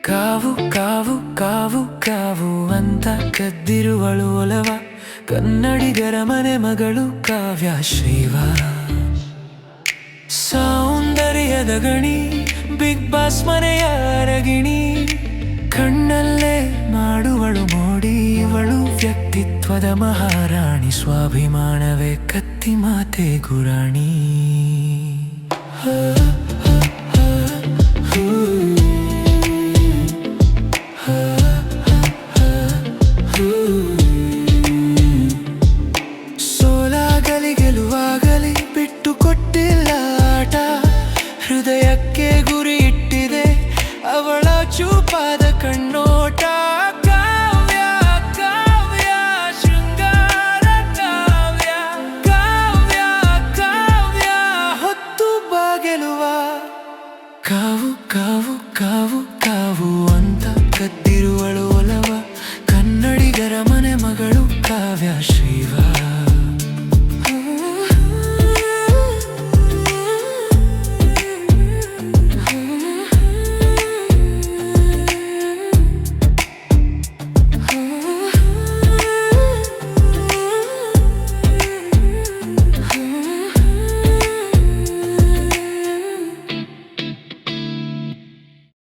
ಕಾವು ಕಾವು ಕಾವು ಕಾವು ಅಂತ ಕದ್ದಿರುವಳು ಒಲವ, ಕನ್ನಡಿಗರ ಮನೆ ಮಗಳು ಕಾವ್ಯ ಶ್ರೀವಾ. ಸೌಂದರ್ಯದ ಗಣಿ, ಬಿಗ್ ಬಾಸ್ ಮನೆಯ ಅರಗಿಣಿ, ಕಣ್ಣಲ್ಲೇ ಮಾಡುವಳು ಮೋಡಿ, ಇವಳು ವ್ಯಕ್ತಿತ್ವದ ಮಹಾರಾಣಿ, ಸ್ವಾಭಿಮಾನವೇ ಕತ್ತಿ ಮಾತೆ ಗುರಾಣಿ. ಸೋಲಾಗಲಿ ಗೆಲುವಾಗಲಿ ಬಿಟ್ಟು ಕೊಟ್ಟಿಲ್ಲ ಆಟ, ಹೃದಯಕ್ಕೆ ಗುರಿ ಇಟ್ಟಿದೆ ಅವಳ ಚೂಪಾದ ಕಣ್ಣೋಟ. ಕಾವ್ಯ ಕಾವ್ಯ ಶೃಂಗಾರ ಕಾವ್ಯ, ಕಾವ್ಯ ಕಾವ್ಯ ಹೊತ್ತು ಬಾಗೆಲುವ. ಕಾವು ಕಾವು ಕಾವು ಕಾವು ಅಂತ ಕದ್ದಿರುವಳು ಒಲವ, ಕನ್ನಡಿಗರ ಮನೆ ಮಗಳು ಕಾವ್ಯ ಶ್ರೀವಾ.